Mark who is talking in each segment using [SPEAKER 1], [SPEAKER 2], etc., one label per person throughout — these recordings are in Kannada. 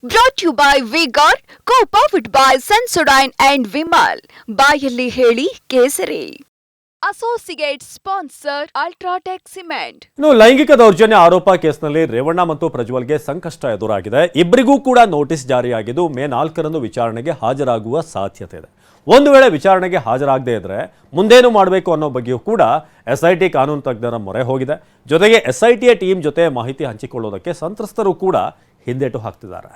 [SPEAKER 1] Brought to you by V-Guard, co-powered by Sensodyne and Vimal. ಬಾಯಲ್ಲಿ ಹೇಳಿ ಕೇಸರಿ. Associate sponsor UltraTech cement.
[SPEAKER 2] ಇನ್ನು ಲೈಂಗಿಕ ದೌರ್ಜನ್ಯ ಆರೋಪ ಕೇಸ್ನಲ್ಲಿ ರೇವಣ್ಣ ಮತ್ತು ಪ್ರಜ್ವಲ್ಗೆ ಸಂಕಷ್ಟ ಎದುರಾಗಿದೆ. ಇಬ್ಬರಿಗೂ ಕೂಡ ನೋಟಿಸ್ ಜಾರಿಯಾಗಿದ್ದು ಮೇ 4ರಂದು ವಿಚಾರಣೆಗೆ ಹಾಜರಾಗುವ ಸಾಧ್ಯತೆ ಇದೆ. ಒಂದು ವೇಳೆ ವಿಚಾರಣೆಗೆ ಹಾಜರಾಗದೇ ಇದ್ರೆ ಮುಂದೇನು ಮಾಡಬೇಕು ಅನ್ನೋ ಬಗ್ಗೆಯೂ ಕೂಡ ಎಸ್ಐಟಿ ಕಾನೂನು ತಜ್ಞರ ಮೊರೆ ಹೋಗಿದೆ. ಜೊತೆಗೆ ಎಸ್ಐಟಿಯ ಟೀಮ್ ಜೊತೆ ಮಾಹಿತಿ ಹಂಚಿಕೊಳ್ಳೋದಕ್ಕೆ ಸಂತ್ರಸ್ತರು ಕೂಡ ಹಿಂದೇಟು ಹಾಕ್ತಿದ್ದಾರೆ.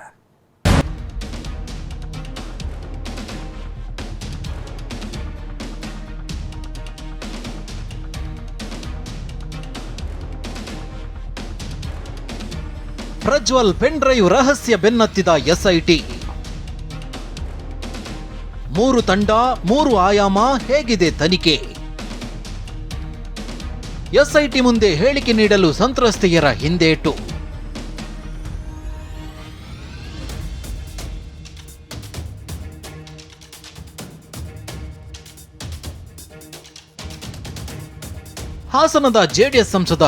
[SPEAKER 3] ಪ್ರಜ್ವಲ್ ಪೆನ್ ಡ್ರೈವ್ ರಹಸ್ಯ ಬೆನ್ನತ್ತಿದ ಎಸ್ಐಟಿ. 3 ತಂಡ 3 ಆಯಾಮ ಹೇಗಿದೆ ತನಿಖೆ? ಎಸ್ಐಟಿ ಮುಂದೆ ಹೇಳಿಕೆ ನೀಡಲು ಸಂತ್ರಸ್ತೆಯರ ಹಿಂದೇಟು. ಹಾಸನದ ಜೆಡಿಎಸ್ ಸಂಸದ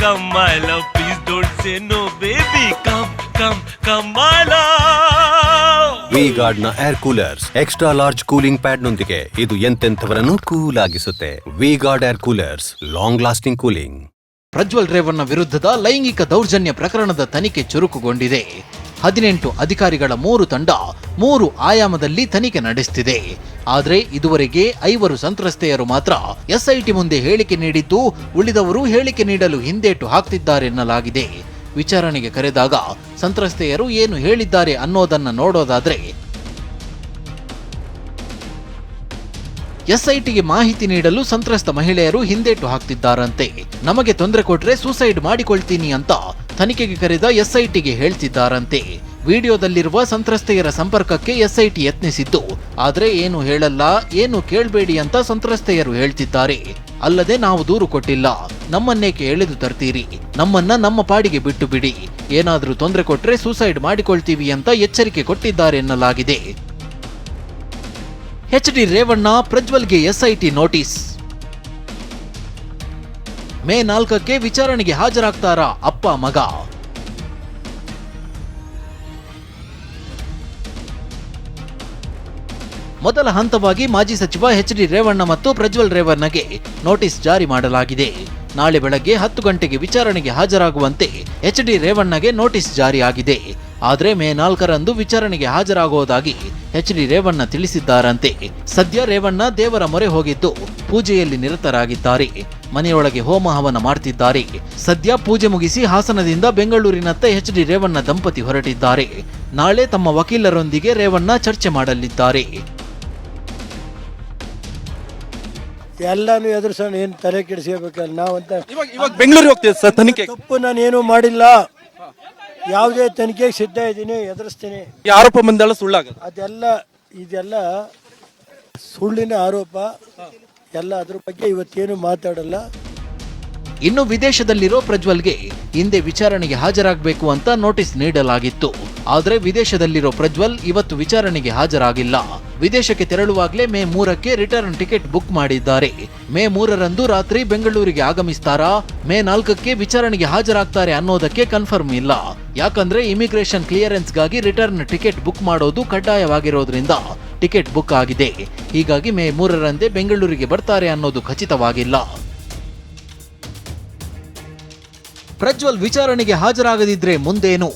[SPEAKER 4] Come my love, please don't say no baby. Come my love.
[SPEAKER 5] V-Guard ನ air coolers extra large cooling pad ನೊಂದಿಗೆ ಇದು ಎಂತೆಂಥವರನ್ನು ಕೂಲ್ ಆಗಿಸುತ್ತೆ. V-Guard air coolers, long lasting cooling.
[SPEAKER 3] Prajwal Revanna ವಿರುದ್ಧದ ಲೈಂಗಿಕ ದೌರ್ಜನ್ಯ ಪ್ರಕರಣದ ತನಿಖೆ ಚುರುಕುಗೊಂಡಿದೆ. 18 ಅಧಿಕಾರಿಗಳ 3 ತಂಡ 3 ಆಯಾಮದಲ್ಲಿ ತನಿಖೆ ನಡೆಸುತ್ತಿದೆ. ಆದರೆ ಇದುವರೆಗೆ 5 ಸಂತ್ರಸ್ತೆಯರು ಮಾತ್ರ ಎಸ್ಐಟಿ ಮುಂದೆ ಹೇಳಿಕೆ ನೀಡಿದ್ದು, ಉಳಿದವರು ಹೇಳಿಕೆ ನೀಡಲು ಹಿಂದೇಟು ಹಾಕ್ತಿದ್ದಾರೆನ್ನಲಾಗಿದೆ. ವಿಚಾರಣೆಗೆ ಕರೆದಾಗ ಸಂತ್ರಸ್ತೆಯರು ಏನು ಹೇಳಿದ್ದಾರೆ ಅನ್ನೋದನ್ನ ನೋಡೋದಾದ್ರೆ, ಎಸ್ಐಟಿಗೆ ಮಾಹಿತಿ ನೀಡಲು ಸಂತ್ರಸ್ತ ಮಹಿಳೆಯರು ಹಿಂದೇಟು ಹಾಕ್ತಿದ್ದಾರಂತೆ. ನಮಗೆ ತೊಂದರೆ ಕೊಟ್ರೆ ಸೂಸೈಡ್ ಮಾಡಿಕೊಳ್ತೀನಿ ಅಂತ ತನಿಖೆಗೆ ಕರೆದ ಎಸ್ಐಟಿಗೆ ಹೇಳ್ತಿದ್ದಾರಂತೆ. ವಿಡಿಯೋದಲ್ಲಿರುವ ಸಂತ್ರಸ್ತೆಯರ ಸಂಪರ್ಕಕ್ಕೆ ಎಸ್ಐಟಿ ಯತ್ನಿಸಿದ್ದು, ಆದ್ರೆ ಏನು ಹೇಳಲ್ಲ, ಏನು ಕೇಳಬೇಡಿ ಅಂತ ಸಂತ್ರಸ್ತೆಯರು ಹೇಳ್ತಿದ್ದಾರೆ. ಅಲ್ಲದೆ ನಾವು ದೂರು ಕೊಟ್ಟಿಲ್ಲ, ನಮ್ಮನ್ನೇಕೆ ಎಳೆದು ತರ್ತೀರಿ, ನಮ್ಮನ್ನ ನಮ್ಮ ಪಾಡಿಗೆ ಬಿಟ್ಟು ಬಿಡಿ, ಏನಾದ್ರೂ ತೊಂದರೆ ಕೊಟ್ರೆ ಸೂಸೈಡ್ ಮಾಡಿಕೊಳ್ತೀವಿ ಅಂತ ಎಚ್ಚರಿಕೆ ಕೊಟ್ಟಿದ್ದಾರೆ ಎನ್ನಲಾಗಿದೆ. ಎಚ್.ಡಿ. ರೇವಣ್ಣ ಪ್ರಜ್ವಲ್ಗೆ ಎಸ್ಐಟಿ ನೋಟಿಸ್. ಮೇ 4ಕ್ಕೆ ವಿಚಾರಣೆಗೆ ಹಾಜರಾಗ್ತಾರಾ ಅಪ್ಪ ಮಗ? ಮೊದಲ ಹಂತವಾಗಿ ಮಾಜಿ ಸಚಿವ ಎಚ್.ಡಿ. ರೇವಣ್ಣ ಮತ್ತು ಪ್ರಜ್ವಲ್ ರೇವಣ್ಣಗೆ ನೋಟಿಸ್ ಜಾರಿ ಮಾಡಲಾಗಿದೆ. ನಾಳೆ ಬೆಳಗ್ಗೆ 10 ಗಂಟೆಗೆ ವಿಚಾರಣೆಗೆ ಹಾಜರಾಗುವಂತೆ ಎಚ್.ಡಿ. ರೇವಣ್ಣಗೆ ನೋಟಿಸ್ ಜಾರಿಯಾಗಿದೆ. ಆದರೆ ಮೇ 4ರಂದು ವಿಚಾರಣೆಗೆ ಹಾಜರಾಗುವುದಾಗಿ ಎಚ್.ಡಿ. ರೇವಣ್ಣ ತಿಳಿಸಿದ್ದಾರಂತೆ. ಸದ್ಯ ರೇವಣ್ಣ ದೇವರ ಮೊರೆ ಹೋಗಿದ್ದು ಪೂಜೆಯಲ್ಲಿ ನಿರತರಾಗಿದ್ದಾರೆ. ಮನೆಯೊಳಗೆ ಹೋಮ ಹವನ ಮಾಡ್ತಿದ್ದಾರೆ. ಸದ್ಯ ಪೂಜೆ ಮುಗಿಸಿ ಹಾಸನದಿಂದ ಬೆಂಗಳೂರಿನತ್ತ ಎಚ್.ಡಿ. ರೇವಣ್ಣ ದಂಪತಿ ಹೊರಟಿದ್ದಾರೆ. ನಾಳೆ ತಮ್ಮ ವಕೀಲರೊಂದಿಗೆ ರೇವಣ್ಣ ಚರ್ಚೆ ಮಾಡಲಿದ್ದಾರೆ.
[SPEAKER 6] ಎಲ್ಲಾನು ಎದುರಿಸೋಣ, ಏನು ತಲೆ ಕೆಡಿಸ್ಕೋಬೇಕಲ್ಲ ನಾವಂತ.
[SPEAKER 7] ಇವಾಗ ಬೆಂಗಳೂರಿಗೆ ಹೋಗ್ತೀವಿ ಸರ್ ತನಿಖೆ.
[SPEAKER 6] ತಪ್ಪು ನಾನೇನು ಮಾಡಿಲ್ಲ, ಯಾವುದೇ ತನಿಖೆಗೆ ಸಿದ್ಧ ಇದ್ದೀನಿ, ಎದುರಿಸ್ತೀನಿ.
[SPEAKER 7] ಈ ಆರೋಪ ಬಂದೆಲ್ಲ ಸುಳ್ಳಾಗದು.
[SPEAKER 6] ಇದೆಲ್ಲ ಸುಳ್ಳಿನ ಆರೋಪ ಎಲ್ಲ, ಅದ್ರ ಬಗ್ಗೆ ಇವತ್ತೇನು ಮಾತಾಡಲ್ಲ.
[SPEAKER 3] ಇನ್ನು ವಿದೇಶದಲ್ಲಿರೋ ಪ್ರಜ್ವಲ್ಗೆ ಹಿಂದೆ ವಿಚಾರಣೆಗೆ ಹಾಜರಾಗಬೇಕು ಅಂತ ನೋಟಿಸ್ ನೀಡಲಾಗಿತ್ತು. ಆದರೆ ವಿದೇಶದಲ್ಲಿರೋ ಪ್ರಜ್ವಲ್ ಇವತ್ತು ವಿಚಾರಣೆಗೆ ಹಾಜರಾಗಿಲ್ಲ. ವಿದೇಶಕ್ಕೆ ತೆರಳುವಾಗಲೇ ಮೇ 3ಕ್ಕೆ ರಿಟರ್ನ್ ಟಿಕೆಟ್ ಬುಕ್ ಮಾಡಿದ್ದಾರೆ. ಮೇ 3ರಂದು ರಾತ್ರಿ ಬೆಂಗಳೂರಿಗೆ ಆಗಮಿಸ್ತಾರಾ, ಮೇ 4ಕ್ಕೆ ವಿಚಾರಣೆಗೆ ಹಾಜರಾಗ್ತಾರೆ ಅನ್ನೋದಕ್ಕೆ ಕನ್ಫರ್ಮ್ ಇಲ್ಲ. ಯಾಕಂದ್ರೆ ಇಮಿಗ್ರೇಷನ್ ಕ್ಲಿಯರೆನ್ಸ್ಗಾಗಿ ರಿಟರ್ನ್ ಟಿಕೆಟ್ ಬುಕ್ ಮಾಡೋದು ಕಡ್ಡಾಯವಾಗಿರೋದ್ರಿಂದ ಟಿಕೆಟ್ ಬುಕ್ ಆಗಿದೆ. ಹೀಗಾಗಿ ಮೇ 3ರಂದೇ ಬೆಂಗಳೂರಿಗೆ ಬರ್ತಾರೆ ಅನ್ನೋದು ಖಚಿತವಾಗಿಲ್ಲ. ಪ್ರಜ್ವಲ್ ವಿಚಾರಣೆಗೆ ಹಾಜರಾಗದಿದ್ರೆ ಮುಂದೇನು?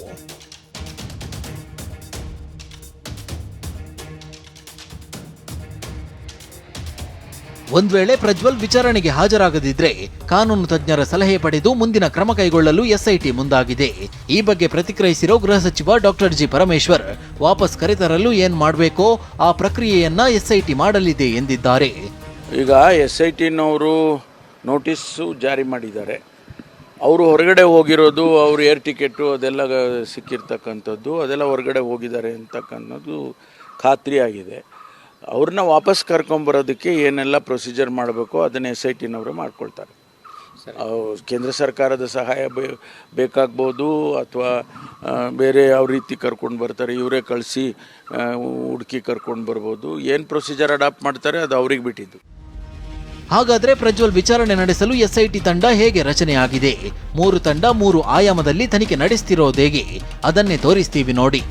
[SPEAKER 3] ಒಂದ್ ವೇಳೆ ಪ್ರಜ್ವಲ್ ವಿಚಾರಣೆಗೆ ಹಾಜರಾಗದಿದ್ರೆ ಕಾನೂನು ತಜ್ಞರ ಸಲಹೆ ಪಡೆದು ಮುಂದಿನ ಕ್ರಮ ಕೈಗೊಳ್ಳಲು ಎಸ್ಐಟಿ ಮುಂದಾಗಿದೆ. ಈ ಬಗ್ಗೆ ಪ್ರತಿಕ್ರಿಯಿಸಿರೋ ಗೃಹ ಸಚಿವ ಡಾಕ್ಟರ್ ಜಿ ಪರಮೇಶ್ವರ್, ವಾಪಸ್ ಕರೆತರಲು ಏನ್ ಮಾಡಬೇಕೋ ಆ ಪ್ರಕ್ರಿಯೆಯನ್ನ ಎಸ್ಐಟಿ ಮಾಡಲಿದೆ ಎಂದಿದ್ದಾರೆ.
[SPEAKER 8] ಈಗ ಎಸ್ಐಟಿನವರು ನೋಟಿಸ್ಸು ಜಾರಿ ಮಾಡಿದ್ದಾರೆ. ಅವರು ಹೊರಗಡೆ ಹೋಗಿರೋದು, ಅವ್ರ ಏರ್ ಟಿಕೆಟು ಅದೆಲ್ಲ ಸಿಕ್ಕಿರ್ತಕ್ಕಂಥದ್ದು, ಅದೆಲ್ಲ ಹೊರಗಡೆ ಹೋಗಿದ್ದಾರೆ ಅಂತಕ್ಕನ್ನೋದು ಖಾತ್ರಿ ಆಗಿದೆ. ಅವ್ರನ್ನ ವಾಪಸ್ ಕರ್ಕೊಂಬರೋದಕ್ಕೆ ಏನೆಲ್ಲ ಪ್ರೊಸೀಜರ್ ಮಾಡಬೇಕೋ ಅದನ್ನು ಎಸ್ಐಟಿನವರು ಮಾಡ್ಕೊಳ್ತಾರೆ. ಕೇಂದ್ರ ಸರ್ಕಾರದ ಸಹಾಯ ಬೇಕಾಗ್ಬೋದು, ಅಥವಾ ಬೇರೆ ಯಾವ ರೀತಿ ಕರ್ಕೊಂಡು ಬರ್ತಾರೆ, ಇವರೇ ಕಳಿಸಿ ಹುಡುಕಿ ಕರ್ಕೊಂಡು ಬರ್ಬೋದು. ಏನು ಪ್ರೊಸೀಜರ್ ಅಡಾಪ್ಟ್ ಮಾಡ್ತಾರೆ ಅದು ಅವ್ರಿಗೆ ಬಿಟ್ಟಿದ್ದು.
[SPEAKER 3] ಹಾಗಾದ್ರೆ ಪ್ರಜ್ವಲ್ ವಿಚಾರಣೆ ನಡೆಸಲು ಎಸ್ಐಟಿ ತಂಡ ಹೇಗೆ ರಚನೆಯಾಗಿದೆ? 3 ತಂಡ 3 ಆಯಾಮದಲ್ಲಿ ತನಿಖೆ ನಡೆಸ್ತಿರೋದೇಗೆ ಅದನ್ನೇ ತೋರಿಸ್ತೀವಿ ನೋಡಿ.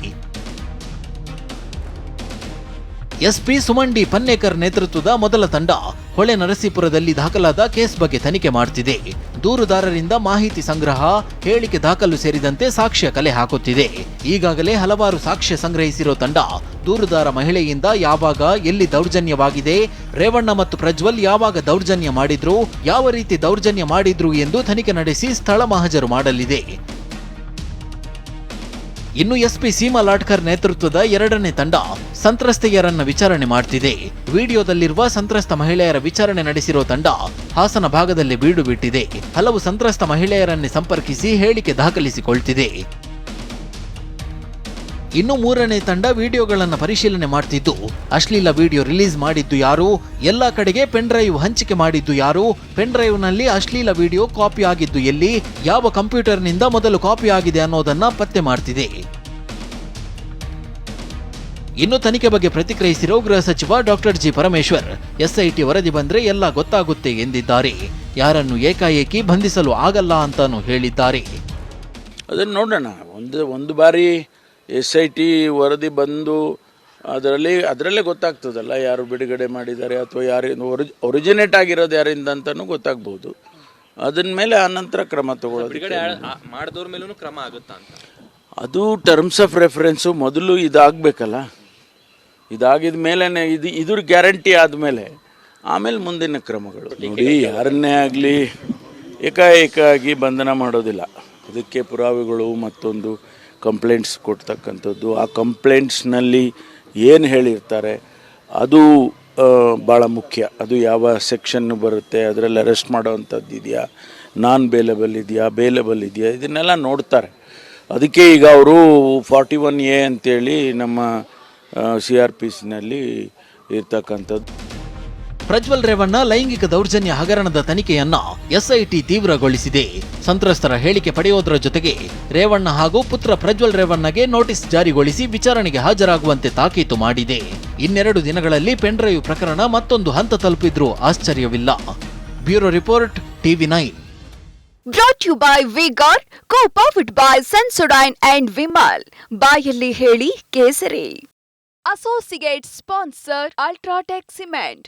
[SPEAKER 3] ಎಸ್ಪಿ ಸುಮನ್ ಡಿ ಪನ್ನೇಕರ್ ನೇತೃತ್ವದ ಮೊದಲ ತಂಡ ಹೊಳೆ ನರಸೀಪುರದಲ್ಲಿ ದಾಖಲಾದ ಕೇಸ್ ಬಗ್ಗೆ ತನಿಖೆ ಮಾಡ್ತಿದೆ. ದೂರುದಾರರಿಂದ ಮಾಹಿತಿ ಸಂಗ್ರಹ, ಹೇಳಿಕೆ ದಾಖಲು ಸೇರಿದಂತೆ ಸಾಕ್ಷ್ಯ ಕಲೆ ಹಾಕುತ್ತಿದೆ. ಈಗಾಗಲೇ ಹಲವಾರು ಸಾಕ್ಷ್ಯ ಸಂಗ್ರಹಿಸಿರೋ ತಂಡ ದೂರುದಾರ ಮಹಿಳೆಯಿಂದ ಯಾವಾಗ, ಎಲ್ಲಿ ದೌರ್ಜನ್ಯವಾಗಿದೆ, ರೇವಣ್ಣ ಮತ್ತು ಪ್ರಜ್ವಲ್ ಯಾವಾಗ ದೌರ್ಜನ್ಯ ಮಾಡಿದ್ರು, ಯಾವ ರೀತಿ ದೌರ್ಜನ್ಯ ಮಾಡಿದ್ರು ಎಂದು ತನಿಖೆ ನಡೆಸಿ ಸ್ಥಳ ಮಹಜರು ಮಾಡಲಿದೆ. ಇನ್ನು ಎಸ್ಪಿ ಸೀಮಾ ಲಾಟ್ಕರ್ ನೇತೃತ್ವದ 2ನೇ ತಂಡ ಸಂತ್ರಸ್ತೆಯರನ್ನ ವಿಚಾರಣೆ ಮಾಡ್ತಿದೆ. ವಿಡಿಯೋದಲ್ಲಿರುವ ಸಂತ್ರಸ್ತ ಮಹಿಳೆಯರ ವಿಚಾರಣೆ ನಡೆಸಿರೋ ತಂಡ ಹಾಸನ ಭಾಗದಲ್ಲಿ ಬೀಡು ಬಿಟ್ಟಿದೆ. ಹಲವು ಸಂತ್ರಸ್ತ ಮಹಿಳೆಯರನ್ನೇ ಸಂಪರ್ಕಿಸಿ ಹೇಳಿಕೆ ದಾಖಲಿಸಿಕೊಳ್ತಿದೆ. ಇನ್ನು 3ನೇ ತಂಡ ವಿಡಿಯೋಗಳನ್ನು ಪರಿಶೀಲನೆ ಮಾಡ್ತಿದ್ದು, ಅಶ್ಲೀಲ ವಿಡಿಯೋ ರಿಲೀಸ್ ಮಾಡಿದ್ದು ಯಾರು, ಎಲ್ಲಾ ಕಡೆಗೆ ಪೆನ್ ಡ್ರೈವ್ ಹಂಚಿಕೆ ಮಾಡಿದ್ದು ಯಾರು, ಪೆನ್ ಡ್ರೈವ್ನಲ್ಲಿ ಅಶ್ಲೀಲ ವಿಡಿಯೋ ಕಾಪಿ ಆಗಿದ್ದು ಎಲ್ಲಿ, ಯಾವ ಕಂಪ್ಯೂಟರ್ನಿಂದ ಮೊದಲು ಕಾಪಿ ಆಗಿದೆ ಅನ್ನೋದನ್ನ ಪತ್ತೆ ಮಾಡ್ತಿದೆ. ಇನ್ನು ತನಿಖೆ ಬಗ್ಗೆ ಪ್ರತಿಕ್ರಿಯಿಸಿರೋ ಗೃಹ ಸಚಿವ ಡಾಕ್ಟರ್ ಜಿ ಪರಮೇಶ್ವರ್, ಎಸ್ಐಟಿ ವರದಿ ಬಂದ್ರೆ ಎಲ್ಲ ಗೊತ್ತಾಗುತ್ತೆ ಎಂದಿದ್ದಾರೆ. ಯಾರನ್ನು ಏಕಾಏಕಿ ಬಂಧಿಸಲು ಆಗಲ್ಲ ಅಂತಾನೂ ಹೇಳಿದ್ದಾರೆ.
[SPEAKER 8] ಅದನ್ನು ನೋಡೋಣ. ಒಂದು ಬಾರಿ SIT ವರದಿ ಬಂದು ಅದರಲ್ಲೇ ಗೊತ್ತಾಗ್ತದಲ್ಲ ಯಾರು ಬಿಡುಗಡೆ ಮಾಡಿದ್ದಾರೆ ಅಥವಾ ಯಾರು ಒರಿಜಿನೇಟ್ ಆಗಿರೋದು ಯಾರಿಂದ ಅಂತಲೂ ಗೊತ್ತಾಗ್ಬೋದು. ಅದನ್ನ ಮೇಲೆ ಆನಂತರ ಕ್ರಮ ತಗೊಳ್ಳೋದು.
[SPEAKER 7] ಮಾಡಿದವ್ರ ಮೇಲೂ ಕ್ರಮ ಆಗುತ್ತಾ ಅಂತ
[SPEAKER 8] ಅದು ಟರ್ಮ್ಸ್ ಆಫ್ ರೆಫರೆನ್ಸು ಮೊದಲು ಇದಾಗಬೇಕಲ್ಲ. ಇದಾಗಿದ ಮೇಲೆ ಇದ್ರ ಗ್ಯಾರಂಟಿ ಆದಮೇಲೆ ಆಮೇಲೆ ಮುಂದಿನ ಕ್ರಮಗಳು. ನೋಡಿ, ಯಾರನ್ನೇ ಆಗಲಿ ಏಕಾಏಕಾಗಿ ಬಂಧನ ಮಾಡೋದಿಲ್ಲ. ಅದಕ್ಕೆ ಪುರಾವೆಗಳು ಮತ್ತೊಂದು ಕಂಪ್ಲೇಂಟ್ಸ್ ಕೊಡ್ತಕ್ಕಂಥದ್ದು, ಆ ಕಂಪ್ಲೇಂಟ್ಸ್ನಲ್ಲಿ ಏನು ಹೇಳಿರ್ತಾರೆ ಅದು ಭಾಳ ಮುಖ್ಯ. ಅದು ಯಾವ ಸೆಕ್ಷನ್ನು ಬರುತ್ತೆ, ಅದರಲ್ಲಿ ಅರೆಸ್ಟ್ ಮಾಡೋವಂಥದ್ದು ಇದೆಯಾ, ನಾನ್ ಬೇಲೆಬಲ್ ಇದೆಯಾ, ಇದನ್ನೆಲ್ಲ ನೋಡ್ತಾರೆ. ಅದಕ್ಕೆ ಈಗ ಅವರು 41A ಅಂತೇಳಿ ನಮ್ಮ CRPCನಲ್ಲಿ ಇರ್ತಕ್ಕಂಥದ್ದು.
[SPEAKER 3] ಪ್ರಜ್ವಲ್ ರೇವಣ್ಣ ಲೈಂಗಿಕ ದೌರ್ಜನ್ಯ ಹಗರಣದ ತನಿಖೆಯನ್ನ ಎಸ್ಐಟಿ ತೀವ್ರಗೊಳಿಸಿದೆ. ಸಂತ್ರಸ್ತರ ಹೇಳಿಕೆ ಪಡೆಯೋದರ ಜೊತೆಗೆ ರೇವಣ್ಣ ಹಾಗೂ ಪುತ್ರ ಪ್ರಜ್ವಲ್ ರೇವಣ್ಣಗೆ ನೋಟಿಸ್ ಜಾರಿಗೊಳಿಸಿ ವಿಚಾರಣೆಗೆ ಹಾಜರಾಗುವಂತೆ ತಾಕೀತು ಮಾಡಿದೆ. 2 ದಿನಗಳಲ್ಲಿ ಪೆನ್ ಡ್ರೈವ್ ಪ್ರಕರಣ ಮತ್ತೊಂದು ಹಂತ ತಲುಪಿದ್ರೂ ಆಶ್ಚರ್ಯವಿಲ್ಲ. Bureau report, TV9.
[SPEAKER 1] Brought to you by V-Guard, co-powered by Sensodyne and Vimal. ಬಾಯಲ್ಲಿ ಹೇಳಿ ಕೇಸರಿ. Associate sponsor, UltraTech Cement.